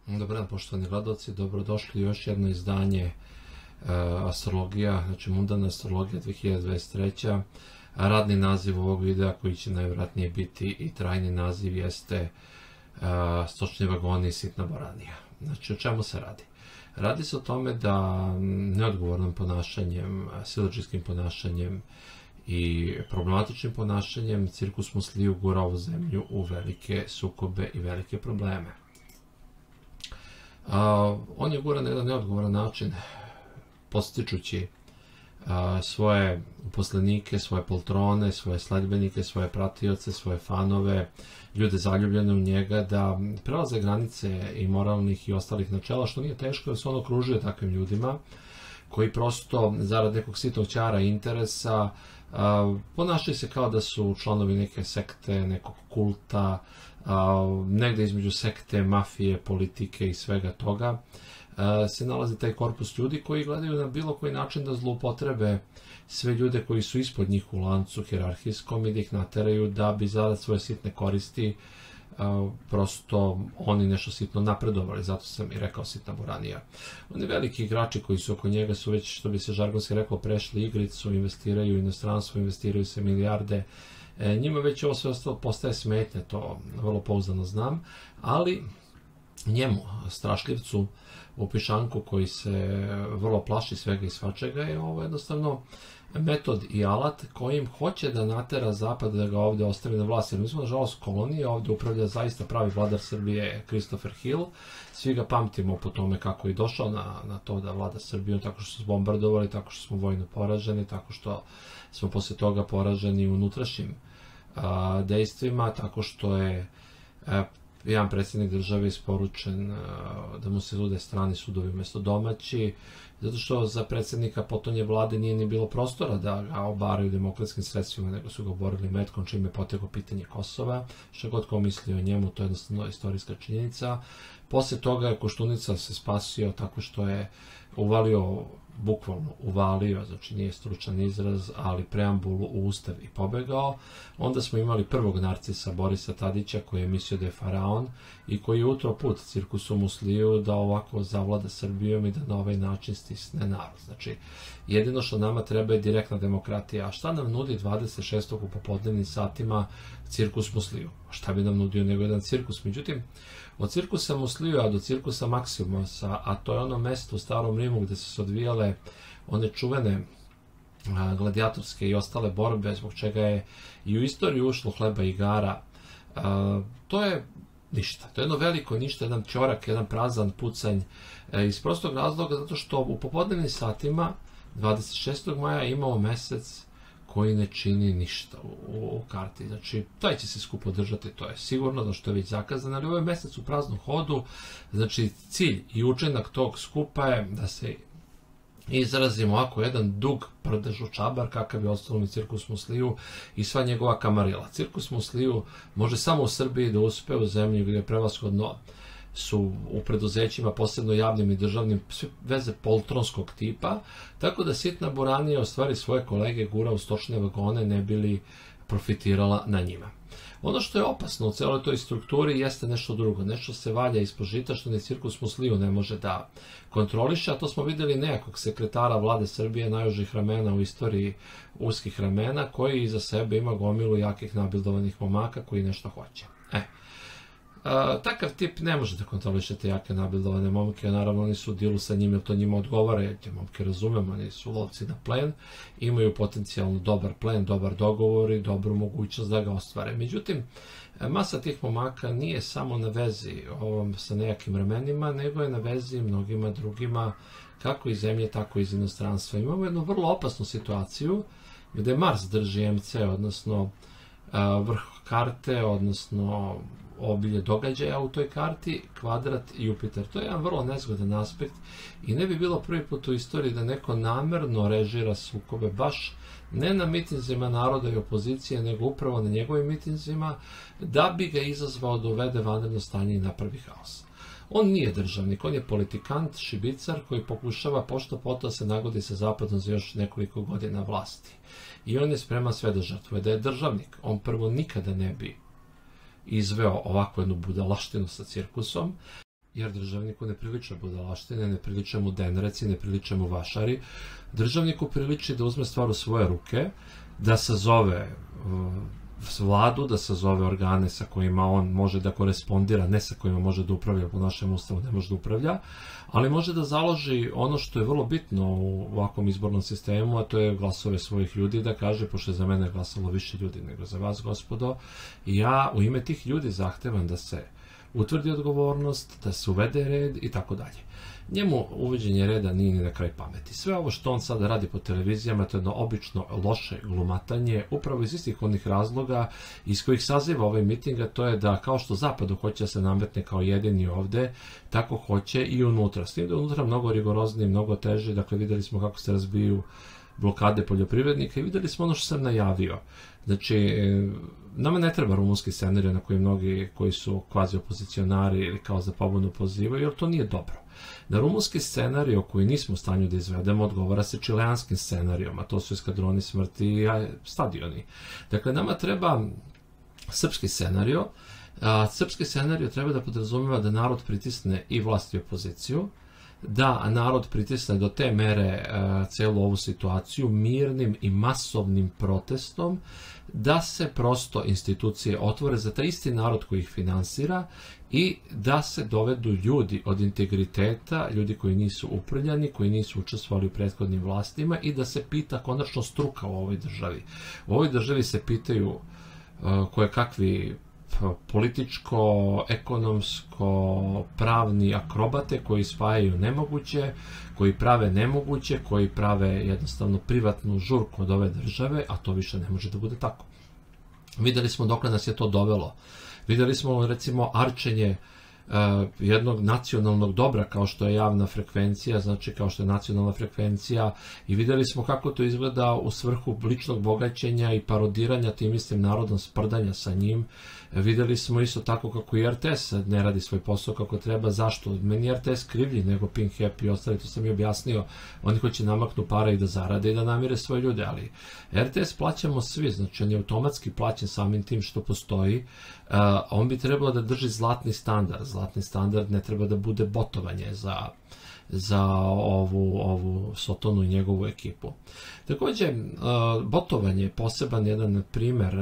Dobar dan, poštovani gledalci, dobrodošli u još jedno izdanje Astrologija, znači Mundarna astrologija 2023. Radni naziv ovog videa, koji će najvjerojatnije biti i trajni naziv, jeste Stočni vagoni i sitna boranija. Znači, o čemu se radi? Radi se o tome da neodgovornim ponašanjem, siledžijskim ponašanjem i problematičnim ponašanjem cirkus Musliju gura ovu zemlju u velike sukobe i velike probleme. On je gura na jedan neodgovoran način, podstičući svoje uposlenike, svoje poltrone, svoje sledbenike, svoje pratioce, svoje fanove, ljude zaljubljene u njega, da prelaze granice i moralnih i ostalih načela, što nije teško jer se on okružuje takvim ljudima koji prosto zarad nekog sitnog ćara interesa ponašaju se kao da su članovi neke sekte, nekog kulta, negde između sekte, mafije, politike i svega toga se nalazi taj korpus ljudi koji gledaju na bilo koji način da zloupotrebe sve ljude koji su ispod njih u lancu hijerarhijskom i da ih nateraju da bi zarad svoje sitne koristi prosto oni nešto sitno napredovali, zato sam i rekao sitna boranija. Oni veliki igrači koji su oko njega su već, što bi se žargonski rekao, prešli igricu, investiraju u inostranstvo, investiraju se milijarde. Njima već ovo sve ostalo postaje smetnje, to vrlo pouzdano znam, ali njemu, strašljivcu u pišanku koji se vrlo plaši svega i svačega, je ovo jednostavno metod i alat kojim hoće da natera Zapad da ga ovde ostavi na vlasti. Jer mi smo, nažalost, kolonije, ovde upravlja zaista pravi vladar Srbije Christopher Hill. Svi ga pamtimo po tome kako je došao na to da vlada Srbijom, tako što smo bombardovali, tako što smo vojno poraženi, tako što smo posle toga poraženi u unutrašnjim dejstvima, tako što je jedan predsjednik države isporučen da mu se sude strani sudovi umjesto domaći, zato što za predsjednika potonje vlade nije ni bilo prostora da ga obaraju demokratskim sredstvima, nego su ga oborili metkom, čim je poteklo pitanje Kosova. Što god ko misli o njemu, to je jednostavno istorijska činjenica. Posle toga je Koštunica se spasio tako što je uvalio, bukvalno uvalio, znači nije stručan izraz, ali preambulu u ustav i pobegao. Onda smo imali prvog narcisa Borisa Tadića koji je mislio da je faraon i koji je utro put cirkusu Musliju da ovako zavlada Srbijom i da na ovaj način stisne narod. Znači, jedino što nama treba je direktna demokratija. A šta nam nudi 26. u popodnevnim satima cirkus Musliju? Šta bi nam nudio nego jedan cirkus? Međutim, od cirkusa Muslija do cirkusa Maksimusa, a to je ono mesto u Starom Rimu gde su se odvijale one čuvene gladijatorske i ostale borbe, zbog čega je i u istoriju ušlo hleba i igara, to je ništa. To je jedno veliko ništa, jedan ćorak, jedan prazan pucanj, iz prostog razloga zato što u popodnevnim satima 26. maja imamo mesec koji ne čini ništa u karti. Znači, taj će se skup održati, to je sigurno, što je već zakazano, ali ovo je mesec u praznom hodu. Znači, cilj i učinak tog skupa je da se izrazimo ovako jedan dug prdežu čabar, kakav je ostalom i cirkus Musliju i sva njegova kamarila. Cirkus Musliju može samo u Srbiji da uspe, u zemlji gdje je prevashodno su u preduzećima, posebno javnim i državnim, sve veze poltronskog tipa, tako da sitna boranija ostvari svoje kolege gura u stočne vagone ne bi li profitirala na njima. Ono što je opasno u celoj toj strukturi jeste nešto drugo, nešto se valja ispod žita što ni cirkus Musliju ne može da kontroliše, a to smo videli nekog sekretara vlade Srbije, najužih ramena u istoriji uskih ramena, koji iza sebe ima gomilu jakih nabildovanih momaka koji nešto hoće. Takav tip ne može da kontroliše te jake nabildovane momke, naravno oni su u dilu sa njim jer to njima odgovara, jer te momke razumemo, oni su lovci na plen, imaju potencijalno dobar plen, dobar dogovor i dobru mogućnost da ga ostvare. Međutim, masa tih momaka nije samo na vezi sa nejakim vremenima, nego je na vezi mnogima drugima, kako iz zemlje, tako i iz inostranstva. Imamo jednu vrlo opasnu situaciju gde Mars drži MC, odnosno vrh karte, odnosno obilje događaja u toj karti, kvadrat Jupiter. To je jedan vrlo nezgodan aspekt i ne bi bilo prvi put u istoriji da neko namerno režira sukobe baš ne na mitinzima naroda i opozicije, nego upravo na njegovim mitinzima, da bi ga izazvao da uvede vanredno stanje i napravi haos. On nije državnik, on je politikant, šibicar koji pokušava pošto poto se nagodi sa Zapadom za još nekoliko godina vlasti. I on je spreman sve da žrtvuje. Da je državnik, on prvo nikada ne bi izveo ovakvu jednu budalaštinu sa cirkusom. jer državniku ne priliče budalaštine, ne priliče mu denreci, ne priliče mu vašari. Državniku priliči da uzme stvar u svoje ruke, da sazove vladu, da sazove organe sa kojima on može da korespondira, ne sa kojima može da upravlja, po našem ustavu ne može da upravlja, ali može da založi ono što je vrlo bitno u ovakvom izbornom sistemu, a to je glasove svojih ljudi, da kaže, pošto je za mene glasalo više ljudi nego za vas, gospodo, i ja u ime tih ljudi zahtevam da se utvrdi odgovornost, da se uvede red i tako dalje. Njemu uvođenje reda nije ni na kraj pameti. Sve ovo što on sada radi po televizijama, to je jedno obično loše glumatanje, upravo iz istih onih razloga iz kojih saziva ovaj miting, a to je da kao što Zapadu hoće da se nametne kao jedini ovde, tako hoće i unutra. S tim da je unutra mnogo rigorozniji, mnogo teže, dakle videli smo kako se razbiju blokade poljoprivrednika i videli smo ono što sam najavio. Znači, nama ne treba rumunski scenarij na koji mnogi koji su kvazi opozicionari ili kao za pobudu pozivaju, jer to nije dobro. Na rumunski scenarij koji nismo u stanju da izvedemo odgovara se čileanskim scenarijom, a to su eskadroni smrti i stadioni. Dakle, nama treba srpski scenario. Srpski scenario treba da podrazumeva da narod pritisne i vlast i opoziciju, da narod pritisne do te mere celu ovu situaciju mirnim i masovnim protestom, da se prosto institucije otvore za taj isti narod koji ih finansira i da se dovedu ljudi od integriteta, ljudi koji nisu uprljani, koji nisu učestvovali u prethodnim vlastima i da se pita konačno struka u ovoj državi. U ovoj državi se pitaju kojekakvi političko, ekonomsko, pravni akrobate koji spajaju nemoguće, koji prave nemoguće, koji prave jednostavno privatnu žurku od ove države, a to više ne može da bude tako. Videli smo dokle nas je to dovelo. Videli smo, recimo, arčenje jednog nacionalnog dobra kao što je javna frekvencija, znači kao što je nacionalna frekvencija, i videli smo kako to izgleda u svrhu ličnog bogaćenja i parodiranja tim istim narodom, sprdanja sa njim. Videli smo isto tako kako i RTS ne radi svoj posao kako treba. Zašto? Meni je RTS krivlji nego Pink Happy i ostali, to sam i objasnio. Oni hoće namaknu para i da zarade i da namire svoje ljude, ali RTS plaćamo svi, znači on je automatski plaćen samim tim što postoji. On bi trebalo da drži zlatni standard. Zlatni standard ne treba da bude botovanje za ovu Sotonu i njegovu ekipu. Takođe, botovanje je poseban jedan primer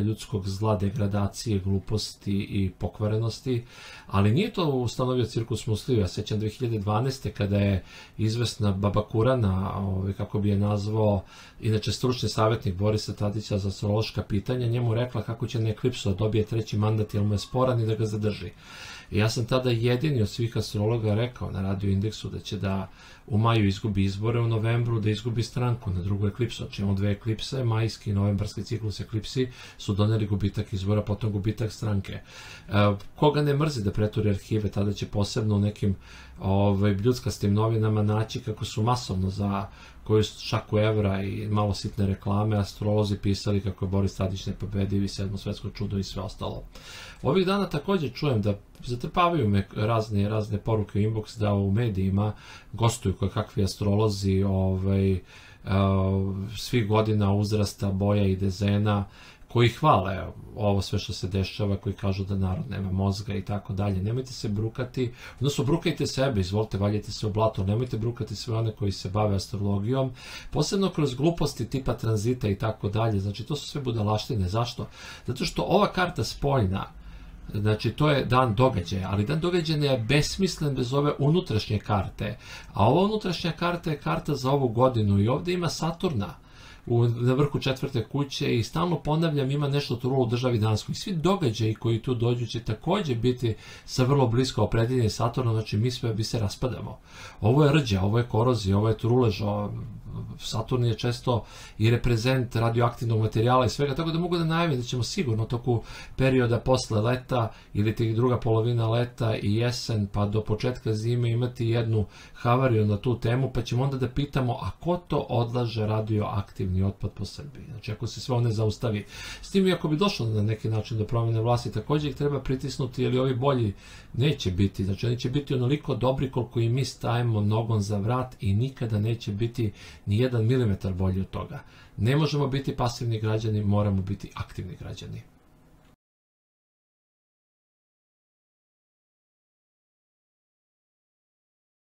ljudskog zla, degradacije, gluposti i pokvarenosti, ali nije to ustanovio Cirkus Musliju. Ja sećam 2012. kada je izvesna Baba Kurana, kako bi je nazvao, inače stručni savjetnik Borisa Tadića za astrološka pitanja, njemu rekla kako će na Eklipsu da dobije 3. mandat jer mu je sporan i da ga zadrži. I ja sam tada jedini od svih astrologa rekao na Radio Indeksu da će da u maju izgubi izbore, u novembru da izgubi stranku na drugu eklipsu. Znači imamo 2 eklipse, majski i novembarski ciklus eklipsi su doneli gubitak izbora, potom gubitak stranke. Koga ne mrzi da preturi arhive, tada će posebno u nekim bljuckastim novinama naći kako su masovno za koju šaku evra i malo sitne reklame astrolozi pisali kako je Boris Tadić nepobediv i 7. svetsko čudo i sve ostalo. Ovih dana takođe čujem da zatrpavaju me razne poruke u inbox da u medijima gostuju kakvi astrolozi svih godina, uzrasta, boja i dezena, koji hvale ovo sve što se dešava, koji kažu da narod nema mozga i tako dalje. Nemojte se brukati, odnosno brukajte sebe, izvolite, valjajte se u blato, nemojte brukati sve one koji se bave astrologijom, posebno kroz gluposti tipa tranzita i tako dalje. Znači, to su sve budalaštine. Zašto? Zato što ova karta spoljna, znači to je dan događaja, ali dan događaja je besmislen bez ove unutrašnje karte, a ova unutrašnja karta je karta za ovu godinu i ovde ima Saturna na vrhu 4. kuće i stalno ponavljam, ima nešto trulo u državi Danskoj. Svi događaji koji tu dođu će takođe biti sa vrlo blisko opredeljeni Saturnom, znači mi se raspadamo. Ovo je rđa, ovo je korozija, ovo je trulež, Saturn je često i reprezent radioaktivnog materijala i svega, tako da mogu da najavim da ćemo sigurno toku perioda posle leta ili druga polovina leta i jesen pa do početka zime imati jednu havariju na tu temu, pa ćemo onda da pitamo a ko to odlaže radioaktivni otpad po Srbiji. Znači ako se sve one zaustavi. S tim i ako bi došlo na neki način do promjene vlasti, takođe ih treba pritisnuti, jer ovi bolji neće biti. Znači oni će biti onoliko dobri koliko i mi stavimo nogom za vrat i nikada neće biti ni 1 milimetar bolji od toga. Ne možemo biti pasivni građani, moramo biti aktivni građani.